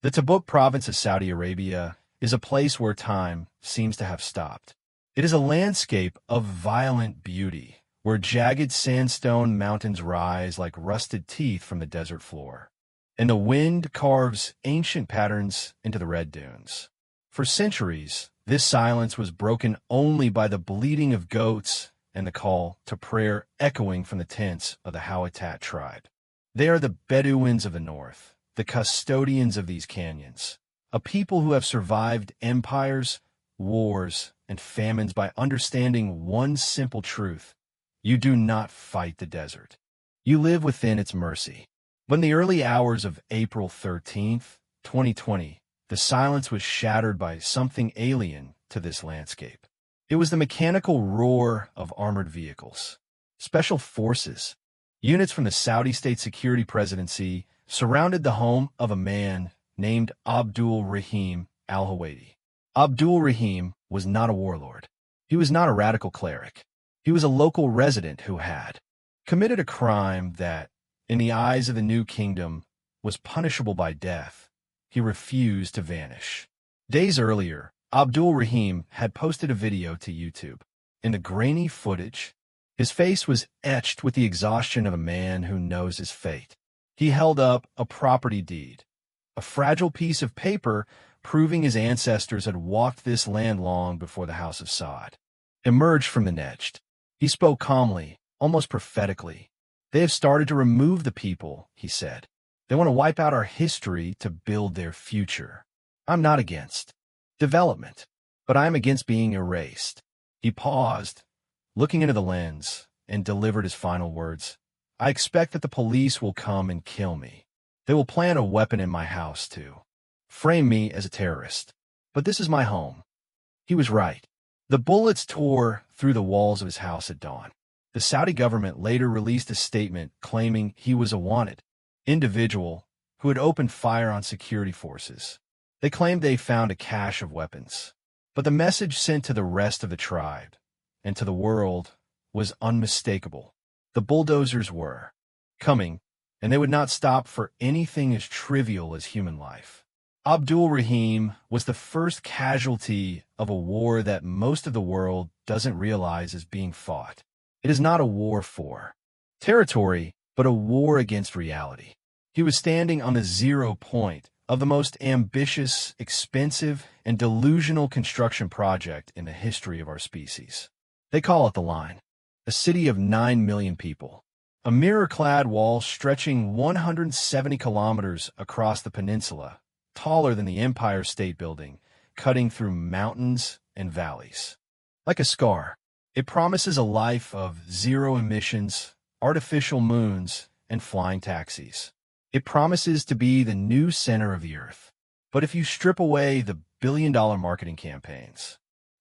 The Tabuk province of Saudi Arabia is a place where time seems to have stopped. It is a landscape of violent beauty, where jagged sandstone mountains rise like rusted teeth from the desert floor, and the wind carves ancient patterns into the red dunes. For centuries, this silence was broken only by the bleating of goats and the call to prayer echoing from the tents of the Howeitat tribe. They are the Bedouins of the north, the custodians of these canyons, a people who have survived empires, wars, and famines by understanding one simple truth: you do not fight the desert. You live within its mercy. When the early hours of April 13th, 2020, the silence was shattered by something alien to this landscape. It was the mechanical roar of armored vehicles. Special forces, units from the Saudi State Security Presidency, surrounded the home of a man named Abdul Rahim al-Hawadi. Abdul Rahim was not a warlord. He was not a radical cleric. He was a local resident who had committed a crime that, in the eyes of the new kingdom, was punishable by death. He refused to vanish. Days earlier, Abdul Rahim had posted a video to YouTube. In the grainy footage, his face was etched with the exhaustion of a man who knows his fate. He held up a property deed, a fragile piece of paper proving his ancestors had walked this land long before the House of Saud emerged from the Nejd. He spoke calmly, almost prophetically. They have started to remove the people, he said. They want to wipe out our history to build their future. I'm not against development, but I'm against being erased. He paused, looking into the lens, and delivered his final words. I expect that the police will come and kill me. They will plant a weapon in my house to frame me as a terrorist. But this is my home. He was right. The bullets tore through the walls of his house at dawn. The Saudi government later released a statement claiming he was a wanted individual who had opened fire on security forces. They claimed they found a cache of weapons. But the message sent to the rest of the tribe and to the world was unmistakable. The bulldozers were coming, and they would not stop for anything as trivial as human life. Abdul Rahim was the first casualty of a war that most of the world doesn't realize is being fought. It is not a war for territory, but a war against reality. He was standing on the 0 point of the most ambitious, expensive, and delusional construction project in the history of our species. They call it the Line, a city of 9 million people, a mirror-clad wall stretching 170 kilometers across the peninsula, taller than the Empire State Building, cutting through mountains and valleys. Like a scar, it promises a life of zero emissions, artificial moons, and flying taxis. It promises to be the new center of the Earth. But if you strip away the billion-dollar marketing campaigns,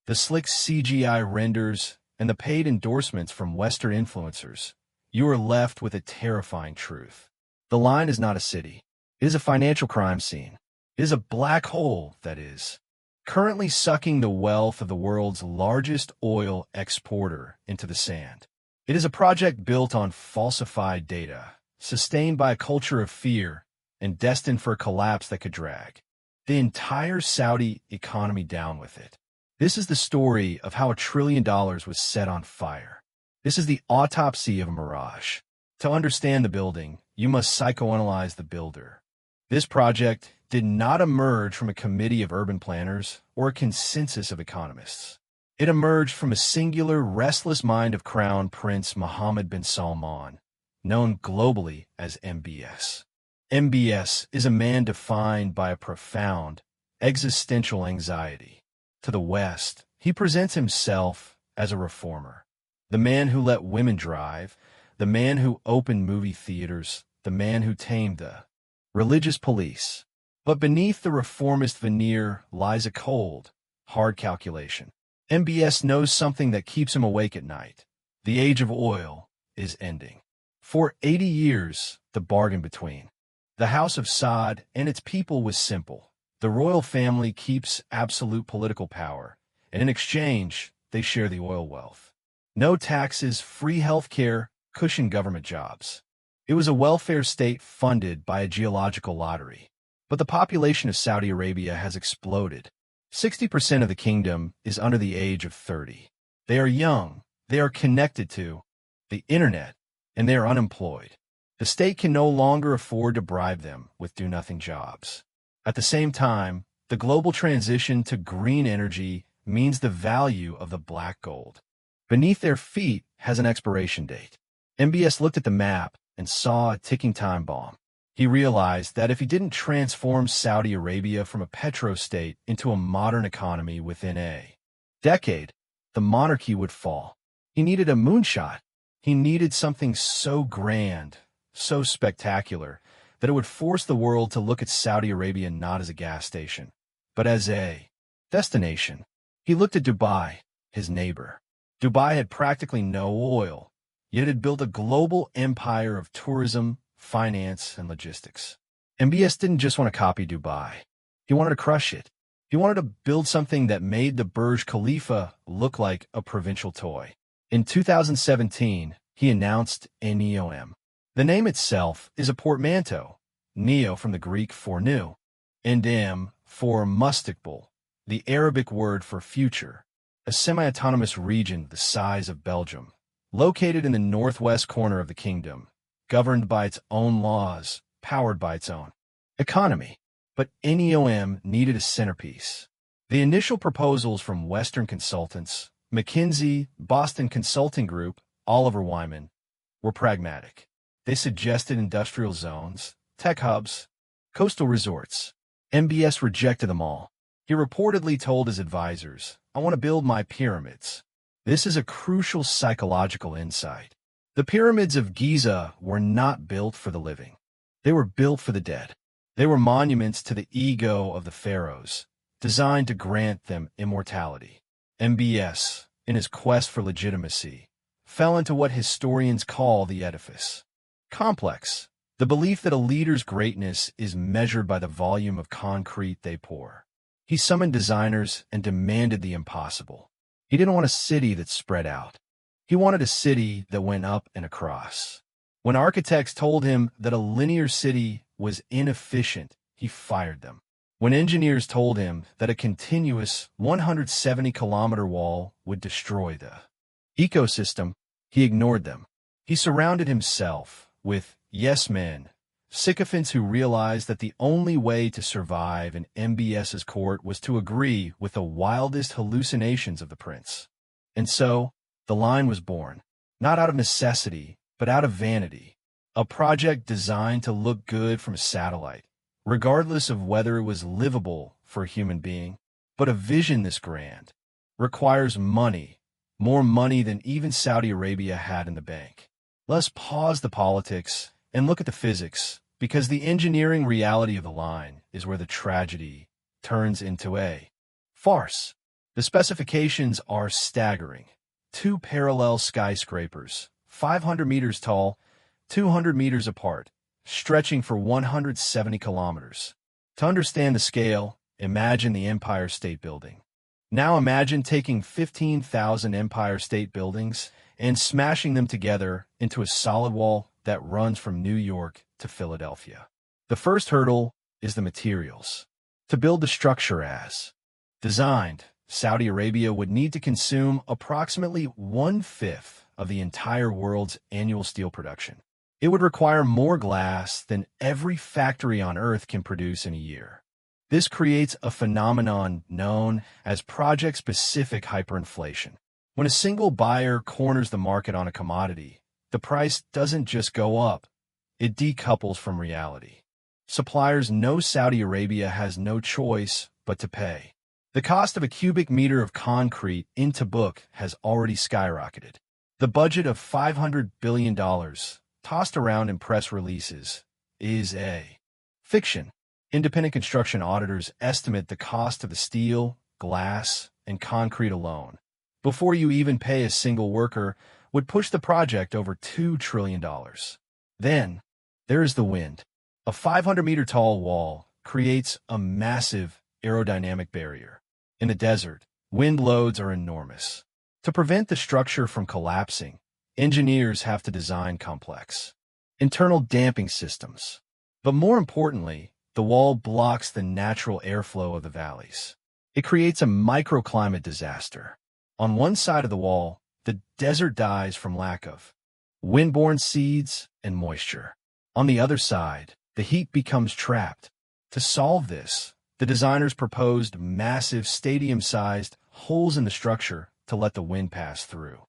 the slick CGI renders, and the paid endorsements from Western influencers, you are left with a terrifying truth. The Line is not a city. It is a financial crime scene. It is a black hole, that is, currently sucking the wealth of the world's largest oil exporter into the sand. It is a project built on falsified data, sustained by a culture of fear, and destined for a collapse that could drag the entire Saudi economy down with it. This is the story of how $1 trillion was set on fire. This is the autopsy of a mirage. To understand the building, you must psychoanalyze the builder. This project did not emerge from a committee of urban planners or a consensus of economists. It emerged from a singular, restless mind of Crown Prince Mohammed bin Salman, known globally as MBS. MBS is a man defined by a profound, existential anxiety. To the West, he presents himself as a reformer, the man who let women drive, the man who opened movie theaters, the man who tamed the religious police. But beneath the reformist veneer lies a cold, hard calculation. MBS knows something that keeps him awake at night. The age of oil is ending. For 80 years, the bargain between the House of Saud and its people was simple. The royal family keeps absolute political power, and in exchange, they share the oil wealth. No taxes, free health care, cushioned government jobs. It was a welfare state funded by a geological lottery. But the population of Saudi Arabia has exploded. 60% of the kingdom is under the age of 30. They are young, they are connected to the internet, and they are unemployed. The state can no longer afford to bribe them with do-nothing jobs. At the same time, the global transition to green energy means the value of the black gold beneath their feet has an expiration date. MBS looked at the map and saw a ticking time bomb. He realized that if he didn't transform Saudi Arabia from a petro-state into a modern economy within a decade, the monarchy would fall. He needed a moonshot. He needed something so grand, so spectacular, that it would force the world to look at Saudi Arabia not as a gas station, but as a destination. He looked at Dubai, his neighbor. Dubai had practically no oil, yet it had built a global empire of tourism, finance, and logistics. MBS didn't just want to copy Dubai. He wanted to crush it. He wanted to build something that made the Burj Khalifa look like a provincial toy. In 2017, he announced a Neom. The name itself is a portmanteau, neo from the Greek for new, and M for mustaqbal, the Arabic word for future, a semi-autonomous region the size of Belgium, located in the northwest corner of the kingdom, governed by its own laws, powered by its own economy. But NEOM needed a centerpiece. The initial proposals from Western consultants, McKinsey, Boston Consulting Group, Oliver Wyman, were pragmatic. They suggested industrial zones, tech hubs, coastal resorts. MBS rejected them all. He reportedly told his advisors, "I want to build my pyramids." This is a crucial psychological insight. The pyramids of Giza were not built for the living. They were built for the dead. They were monuments to the ego of the pharaohs, designed to grant them immortality. MBS, in his quest for legitimacy, fell into what historians call the edifice complex, the belief that a leader's greatness is measured by the volume of concrete they pour. He summoned designers and demanded the impossible. He didn't want a city that spread out. He wanted a city that went up and across. When architects told him that a linear city was inefficient, he fired them. When engineers told him that a continuous 170-kilometer wall would destroy the ecosystem, he ignored them. He surrounded himself with yes men, sycophants who realized that the only way to survive in MBS's court was to agree with the wildest hallucinations of the prince. And so, the line was born, not out of necessity, but out of vanity. A project designed to look good from a satellite, regardless of whether it was livable for a human being. But a vision this grand requires money, more money than even Saudi Arabia had in the bank. Let's pause the politics and look at the physics, because the engineering reality of the line is where the tragedy turns into a farce. The specifications are staggering. 2 parallel skyscrapers, 500 meters tall, 200 meters apart, stretching for 170 kilometers. To understand the scale, imagine the Empire State Building. Now imagine taking 15,000 Empire State Buildings and smashing them together into a solid wall that runs from New York to Philadelphia. The first hurdle is the materials. To build the structure as designed, Saudi Arabia would need to consume approximately 1/5 of the entire world's annual steel production. It would require more glass than every factory on Earth can produce in a year. This creates a phenomenon known as project-specific hyperinflation. When a single buyer corners the market on a commodity, the price doesn't just go up, it decouples from reality. Suppliers know Saudi Arabia has no choice but to pay. The cost of a cubic meter of concrete in Tabuk has already skyrocketed. The budget of $500 billion, tossed around in press releases, is a fiction. Independent construction auditors estimate the cost of the steel, glass, and concrete alone, before you even pay a single worker, would push the project over $2 trillion. Then, there is the wind. A 500-meter-tall wall creates a massive aerodynamic barrier. In the desert, wind loads are enormous. To prevent the structure from collapsing, engineers have to design complex internal damping systems. But more importantly, The wall blocks the natural airflow of the valleys. It creates a microclimate disaster. On one side of the wall, the desert dies from lack of windborne seeds and moisture. On the other side, the heat becomes trapped. To solve this, the designers proposed massive stadium-sized holes in the structure to let the wind pass through.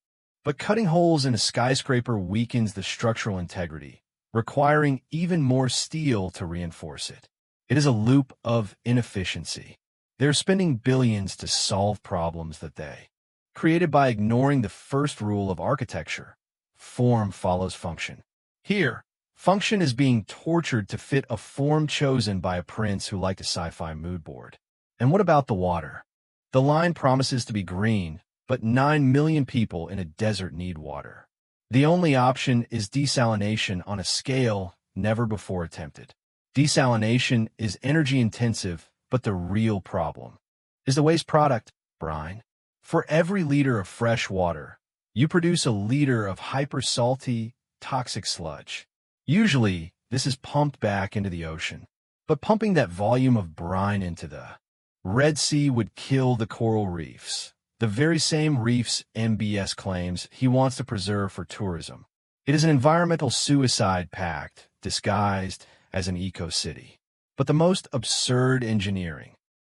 But cutting holes in a skyscraper weakens the structural integrity, requiring even more steel to reinforce it. It is a loop of inefficiency. They're spending billions to solve problems that they created by ignoring the first rule of architecture: form follows function. Here, function is being tortured to fit a form chosen by a prince who liked a sci-fi mood board. And what about the water? The line promises to be green, but 9 million people in a desert need water. The only option is desalination on a scale never before attempted. Desalination is energy-intensive, but the real problem is the waste product, brine. For every liter of fresh water, you produce a liter of hyper-salty, toxic sludge. Usually, this is pumped back into the ocean. But pumping that volume of brine into the Red Sea would kill the coral reefs, the very same reefs MBS claims he wants to preserve for tourism. It is an environmental suicide pact disguised as an eco-city. But the most absurd engineering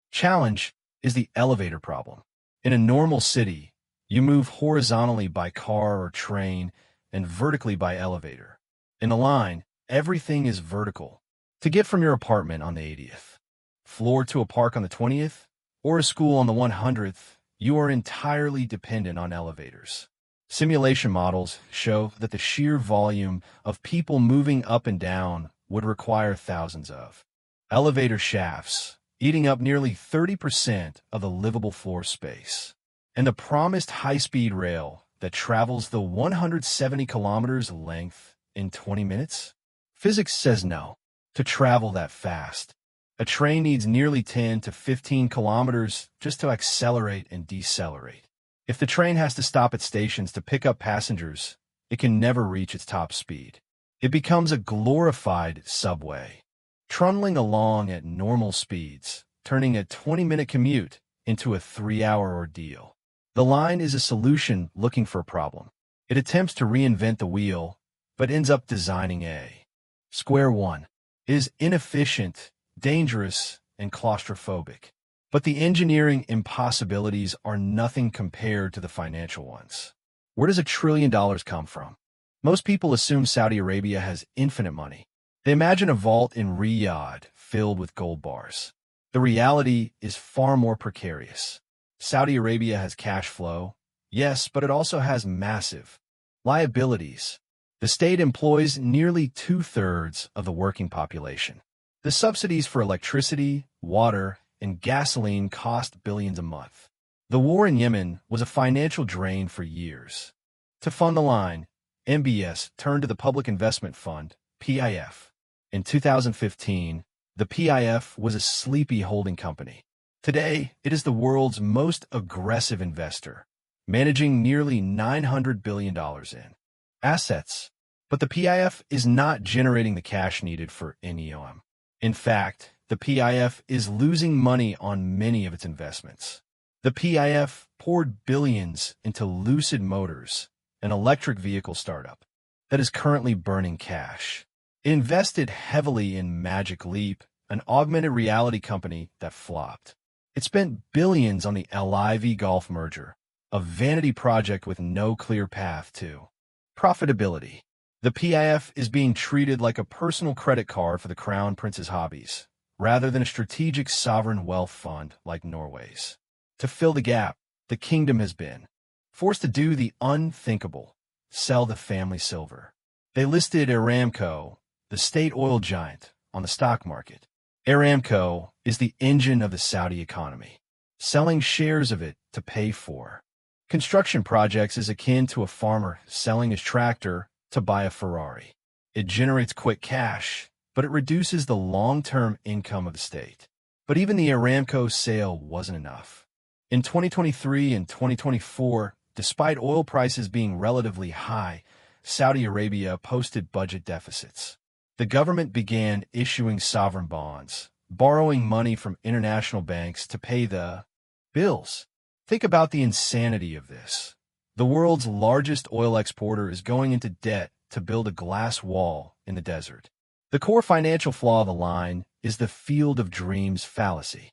challenge is the elevator problem. In a normal city, you move horizontally by car or train and vertically by elevator. In a line, everything is vertical. To get from your apartment on the 80th floor to a park on the 20th, or a school on the 100th, you are entirely dependent on elevators. Simulation models show that the sheer volume of people moving up and down would require thousands of elevator shafts, eating up nearly 30% of the livable floor space. And the promised high-speed rail that travels the 170 kilometers length in 20 minutes? Physics says no. To travel that fast, a train needs nearly 10 to 15 kilometers just to accelerate and decelerate. If the train has to stop at stations to pick up passengers, it can never reach its top speed. It becomes a glorified subway, trundling along at normal speeds, turning a 20-minute commute into a 3-hour ordeal. The line is a solution looking for a problem. It attempts to reinvent the wheel, but ends up designing a square one. It is inefficient, dangerous, and claustrophobic. But the engineering impossibilities are nothing compared to the financial ones. Where does $1 trillion come from? Most people assume Saudi Arabia has infinite money. They imagine a vault in Riyadh filled with gold bars. The reality is far more precarious. Saudi Arabia has cash flow, yes, but it also has massive liabilities. The state employs nearly 2/3 of the working population. The subsidies for electricity, water, and gasoline cost billions a month. The war in Yemen was a financial drain for years. To fund the line, MBS turned to the Public Investment Fund, PIF. In 2015, the PIF was a sleepy holding company. Today, it is the world's most aggressive investor, managing nearly $900 billion in assets. But the PIF is not generating the cash needed for Neom. In fact, the PIF is losing money on many of its investments. The PIF poured billions into Lucid Motors, an electric vehicle startup that is currently burning cash. It invested heavily in Magic Leap, an augmented reality company that flopped. It spent billions on the LIV Golf merger, a vanity project with no clear path to profitability. The PIF is being treated like a personal credit card for the Crown Prince's hobbies, rather than a strategic sovereign wealth fund like Norway's. To fill the gap, the kingdom has been forced to do the unthinkable: sell the family silver. They listed Aramco, the state oil giant, on the stock market. Aramco is the engine of the Saudi economy. Selling shares of it to pay for construction projects is akin to a farmer selling his tractor to buy a Ferrari. It generates quick cash, but it reduces the long-term income of the state. But even the Aramco sale wasn't enough. In 2023 and 2024, despite oil prices being relatively high, Saudi Arabia posted budget deficits. the government began issuing sovereign bonds, borrowing money from international banks to pay the bills. Think about the insanity of this. The world's largest oil exporter is going into debt to build a glass wall in the desert. The core financial flaw of the line is the field of dreams fallacy.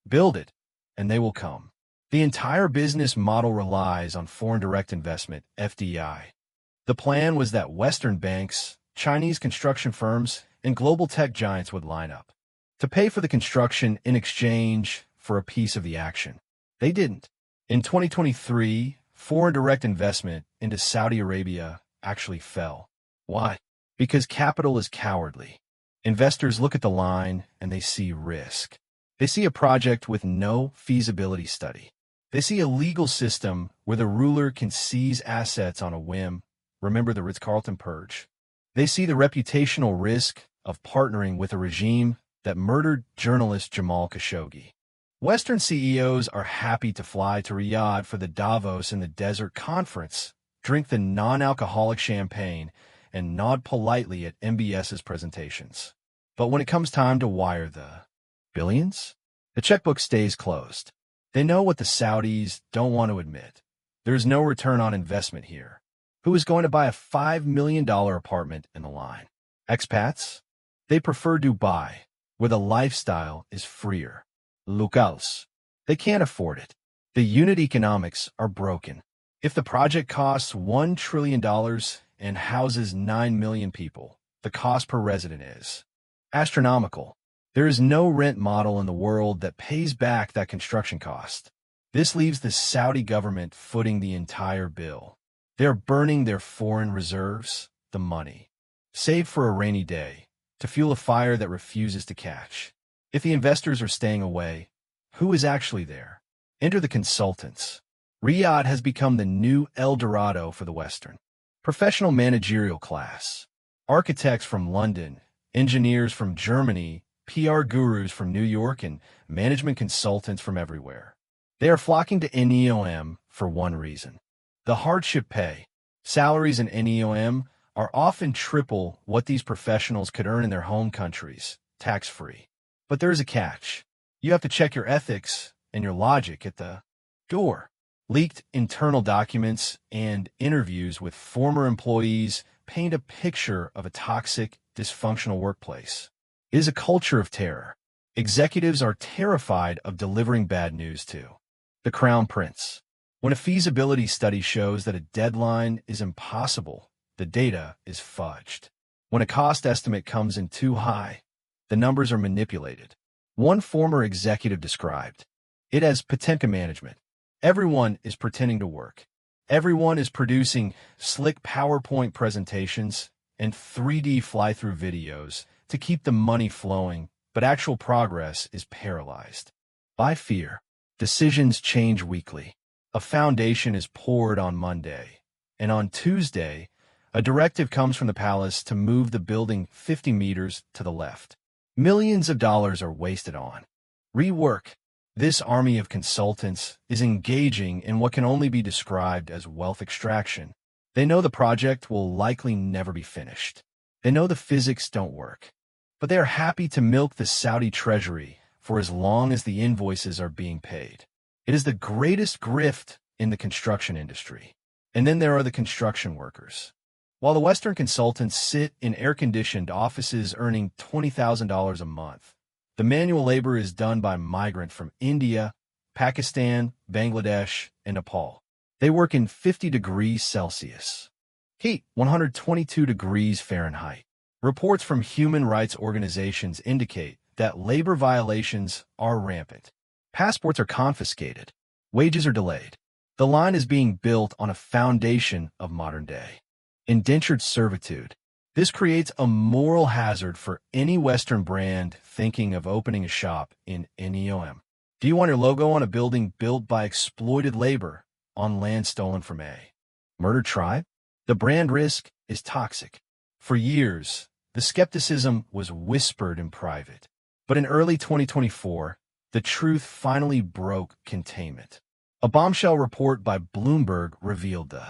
Build it, and they will come. The entire business model relies on foreign direct investment, FDI. The plan was that Western banks, Chinese construction firms, and global tech giants would line up to pay for the construction in exchange for a piece of the action. They didn't. In 2023, foreign direct investment into Saudi Arabia actually fell. Why? Because capital is cowardly. Investors look at the line and they see risk. They see a project with no feasibility study. They see a legal system where the ruler can seize assets on a whim. Remember the Ritz-Carlton purge. They see the reputational risk of partnering with a regime that murdered journalist Jamal Khashoggi. Western CEOs are happy to fly to Riyadh for the Davos in the Desert Conference, drink the non-alcoholic champagne, and nod politely at MBS's presentations. But when it comes time to wire the billions, the checkbook stays closed. They know what the Saudis don't want to admit. There's no return on investment here. Who is going to buy a $5 million apartment in the line? Expats? They prefer Dubai, where the lifestyle is freer. Locals. They can't afford it. The unit economics are broken. If the project costs $1 trillion and houses 9 million people, the cost per resident is astronomical. There is no rent model in the world that pays back that construction cost. This leaves the Saudi government footing the entire bill. They're burning their foreign reserves, the money, saved for a rainy day, to fuel a fire that refuses to catch. If the investors are staying away, who is actually there? Enter the consultants. Riyadh has become the new El Dorado for the Western professional managerial class. Architects from London, engineers from Germany, PR gurus from New York, and management consultants from everywhere. They are flocking to Neom for one reason: the hardship pay. Salaries in Neom are often triple what these professionals could earn in their home countries, tax-free. But there is a catch. You have to check your ethics and your logic at the door. Leaked internal documents and interviews with former employees paint a picture of a toxic, dysfunctional workplace. It is a culture of terror. Executives are terrified of delivering bad news to the Crown Prince. When a feasibility study shows that a deadline is impossible, the data is fudged. When a cost estimate comes in too high, the numbers are manipulated. One former executive described it as Potemkin management. Everyone is pretending to work. Everyone is producing slick PowerPoint presentations and 3D fly-through videos to keep the money flowing, but actual progress is paralyzed by fear. Decisions change weekly. A foundation is poured on Monday, and on Tuesday, a directive comes from the palace to move the building 50 meters to the left. Millions of dollars are wasted on rework. This army of consultants is engaging in what can only be described as wealth extraction. They know the project will likely never be finished. They know the physics don't work. But they are happy to milk the Saudi treasury for as long as the invoices are being paid. It is the greatest grift in the construction industry. And then there are the construction workers. While the Western consultants sit in air-conditioned offices earning $20,000 a month, the manual labor is done by migrants from India, Pakistan, Bangladesh, and Nepal. They work in 50 degrees Celsius. Heat, 122 degrees Fahrenheit. Reports from human rights organizations indicate that labor violations are rampant. Passports are confiscated. Wages are delayed. The line is being built on a foundation of modern day indentured servitude. This creates a moral hazard for any Western brand thinking of opening a shop in Neom. Do you want your logo on a building built by exploited labor on land stolen from a murdered tribe? The brand risk is toxic. For years, the skepticism was whispered in private. But in early 2024, the truth finally broke containment. A bombshell report by Bloomberg revealed the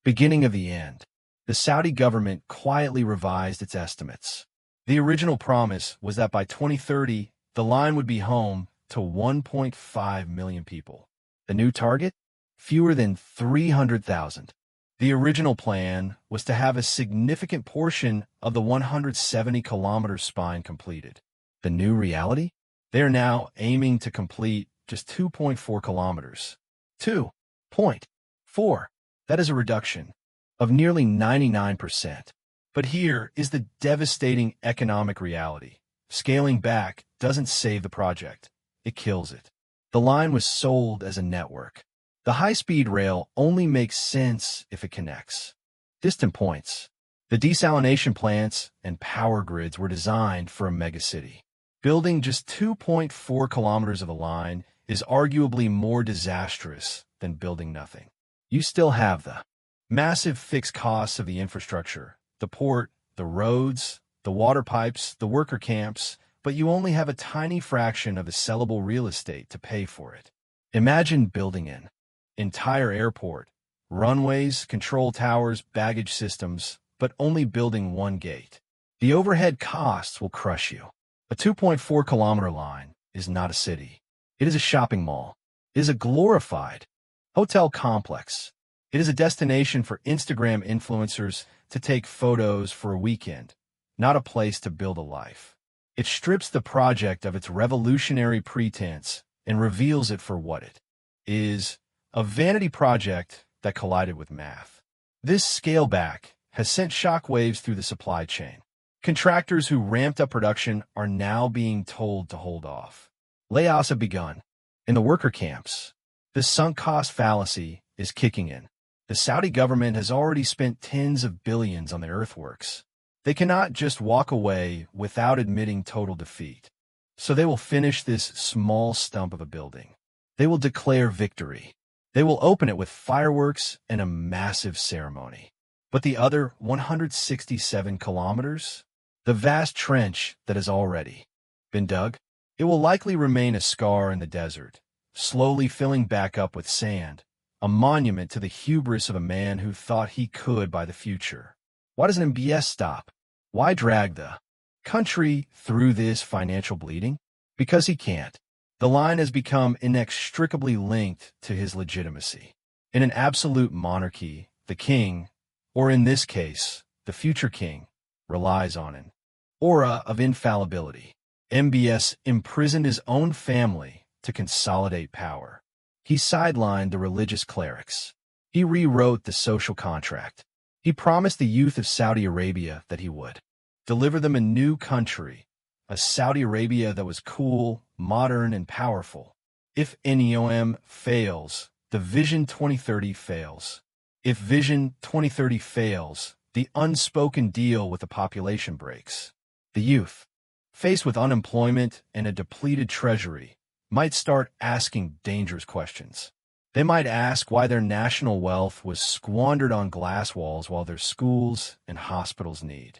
beginning of the end. The Saudi government quietly revised its estimates. The original promise was that by 2030, the line would be home to 1.5 million people. The new target? Fewer than 300,000. The original plan was to have a significant portion of the 170-kilometer spine completed. The new reality? They are now aiming to complete just 2.4 kilometers. 2.4. That is a reduction of nearly 99%. But here is the devastating economic reality. Scaling back doesn't save the project. It kills it. The line was sold as a network. The high-speed rail only makes sense if it connects distant points. The desalination plants and power grids were designed for a megacity. Building just 2.4 kilometers of a line is arguably more disastrous than building nothing. You still have the massive fixed costs of the infrastructure, the port, the roads, the water pipes, the worker camps, but you only have a tiny fraction of the sellable real estate to pay for it. Imagine building an entire airport, runways, control towers, baggage systems, but only building one gate. The overhead costs will crush you. A 2.4-kilometer line is not a city. It is a shopping mall. It is a glorified hotel complex. It is a destination for Instagram influencers to take photos for a weekend, not a place to build a life. It strips the project of its revolutionary pretense and reveals it for what it is, a vanity project that collided with math. This scale back has sent shockwaves through the supply chain. Contractors who ramped up production are now being told to hold off. Layoffs have begun. In the worker camps, the sunk cost fallacy is kicking in. The Saudi government has already spent tens of billions on the earthworks. They cannot just walk away without admitting total defeat. So they will finish this small stump of a building. They will declare victory. They will open it with fireworks and a massive ceremony. But the other 167 kilometers? The vast trench that has already been dug? It will likely remain a scar in the desert, slowly filling back up with sand, a monument to the hubris of a man who thought he could buy the future. Why doesn't MBS stop? Why drag the country through this financial bleeding? Because he can't. The line has become inextricably linked to his legitimacy. In an absolute monarchy, the king, or in this case, the future king, relies on an aura of infallibility. MBS imprisoned his own family to consolidate power. He sidelined the religious clerics. He rewrote the social contract. He promised the youth of Saudi Arabia that he would deliver them a new country, a Saudi Arabia that was cool, modern, and powerful. If Neom fails, the Vision 2030 fails. If Vision 2030 fails, the unspoken deal with the population breaks. The youth, faced with unemployment and a depleted treasury, might start asking dangerous questions. They might ask why their national wealth was squandered on glass walls while their schools and hospitals need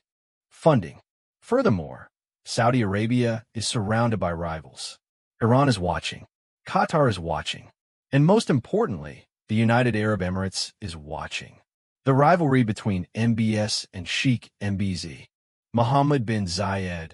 funding. Furthermore, Saudi Arabia is surrounded by rivals. Iran is watching. Qatar is watching. And most importantly, the United Arab Emirates is watching. The rivalry between MBS and Sheikh MBZ, Mohammed bin Zayed,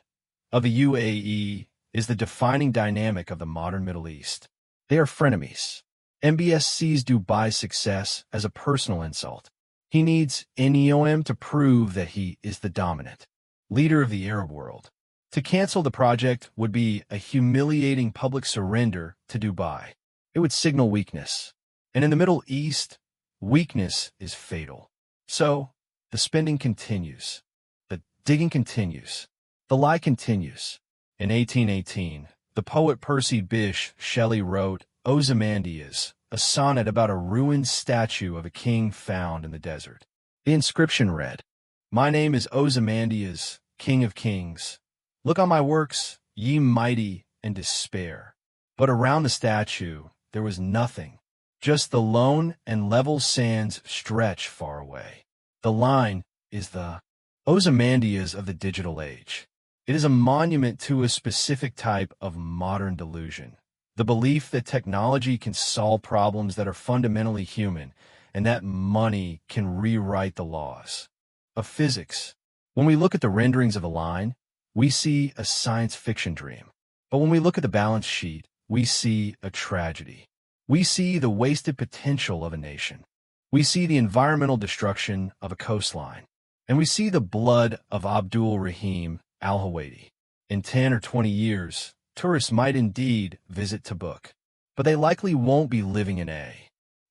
of the UAE, is the defining dynamic of the modern Middle East. They are frenemies. MBS sees Dubai's success as a personal insult. He needs Neom to prove that he is the dominant leader of the Arab world. To cancel the project would be a humiliating public surrender to Dubai. It would signal weakness. And in the Middle East, weakness is fatal. So, the spending continues. The digging continues. The lie continues. In 1818, the poet Percy Bysshe Shelley wrote Ozymandias, a sonnet about a ruined statue of a king found in the desert. The inscription read, "My name is Ozymandias, King of Kings. Look on my works, ye mighty, and despair." But around the statue, there was nothing. Just the lone and level sands stretch far away. The line is the Ozymandias of the digital age. It is a monument to a specific type of modern delusion. The belief that technology can solve problems that are fundamentally human and that money can rewrite the laws of physics. When we look at the renderings of the line, we see a science fiction dream. But when we look at the balance sheet, we see a tragedy. We see the wasted potential of a nation. We see the environmental destruction of a coastline. And we see the blood of Abdul Rahim al-Howeitat. In 10 or 20 years, tourists might indeed visit Tabuk, but they likely won't be living in a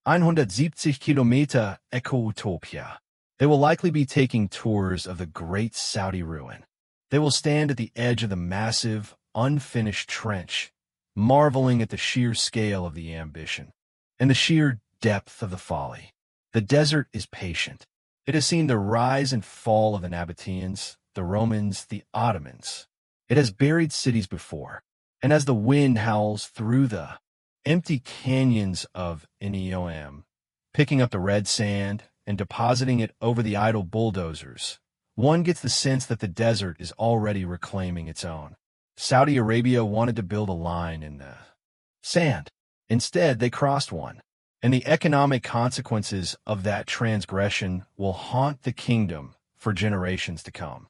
170 Kilometer eco-utopia. They will likely be taking tours of the great Saudi ruin. They will stand at the edge of the massive, unfinished trench, marveling at the sheer scale of the ambition and the sheer depth of the folly. The desert is patient. It has seen the rise and fall of the Nabateans, the Romans, the Ottomans. It has buried cities before, and as the wind howls through the empty canyons of Neom, picking up the red sand and depositing it over the idle bulldozers, one gets the sense that the desert is already reclaiming its own. Saudi Arabia wanted to build a line in the sand. Instead, they crossed one, and the economic consequences of that transgression will haunt the kingdom for generations to come.